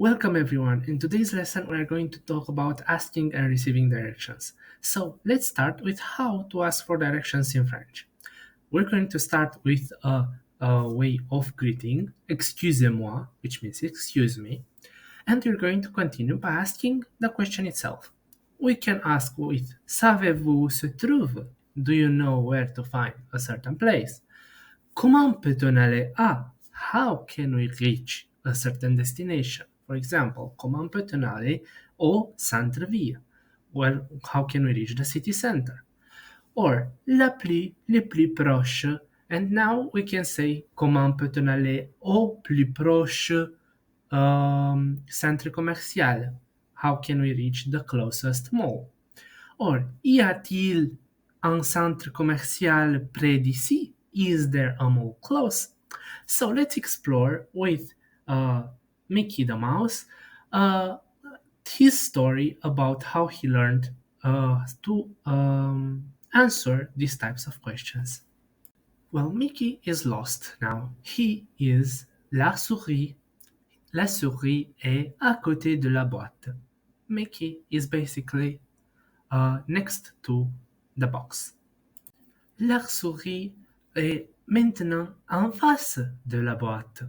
Welcome everyone. In today's lesson, we are going to talk about asking and receiving directions. So let's start with how to ask for directions in French. We're going to start with a way of greeting, excusez-moi, which means excuse me, and we're going to continue by asking the question itself. We can ask with savez-vous se trouve? Do you know where to find a certain place? Comment peut-on aller à? How can we reach a certain destination? For example, comment peut-on aller au centre-ville? Well, how can we reach the city center? Or l'appli le plus proche. And now we can say comment peut-on aller au plus proche centre commercial? How can we reach the closest mall? Or y a-t-il un centre commercial près d'ici? Is there a mall close? So let's explore with uh, Mickey the Mouse uh, his story about how he learned to answer these types of questions. Well, Mickey is lost now. He is la souris. La souris est à côté de la boîte. Mickey is basically next to the box. La souris est maintenant en face de la boîte.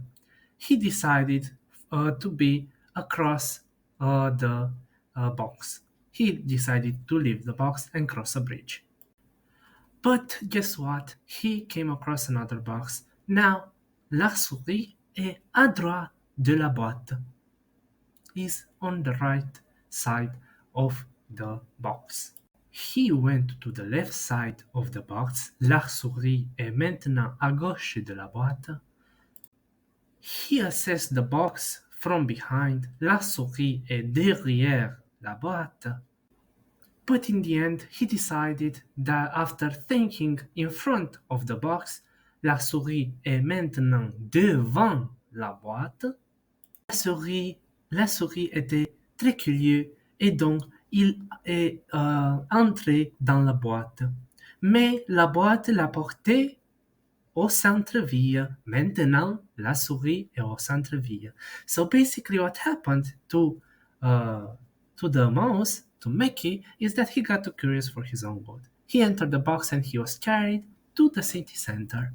He decided to be across the box. He decided to leave the box and cross a bridge. But guess what? He came across another box. Now, la souris est à droite de la boîte. Is on the right side of the box. He went to the left side of the box. La souris est maintenant à gauche de la boîte. He assessed the box from behind. La souris est derrière la boîte. But in the end, he decided that after thinking in front of the box, la souris est maintenant devant la boîte. La souris était très curieux et donc il est entré dans la boîte. Mais la boîte l'a porté au centre-ville. Maintenant, la souris est au centre-ville. So basically what happened to the mouse, to Mickey, is that he got too curious for his own good. He entered the box and he was carried to the city center.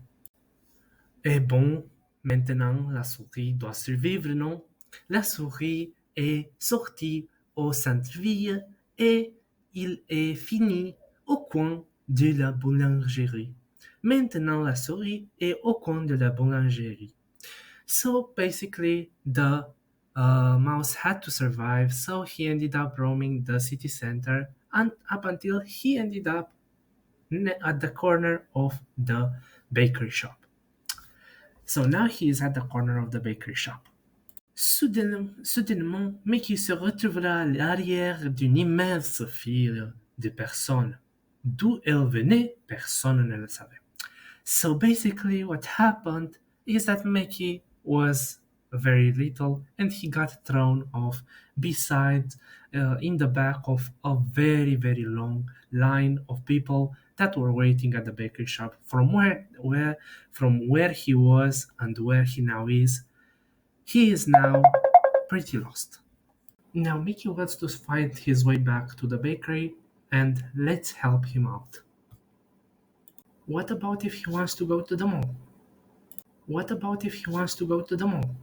Eh bon, maintenant la souris doit survivre, non? La souris est sortie au centre-ville et il est fini au coin de la boulangerie. Maintenant la souris est au coin de la boulangerie. So basically, the mouse had to survive, so he ended up roaming the city center and up until he ended up at the corner of the bakery shop. So now he is at the corner of the bakery shop. Soudainement, Mickey se retrouvera à l'arrière d'une immense file de personnes. D'où elle venait, personne ne le savait. So basically, what happened is that Mickey was very little and he got thrown off beside in the back of a very very long line of people that were waiting at the bakery shop from where he was and where he now is. He is now pretty lost. Now Mickey wants to find his way back to the bakery and let's help him out. What about if he wants to go to the mall? What about if he wants to go to the mall?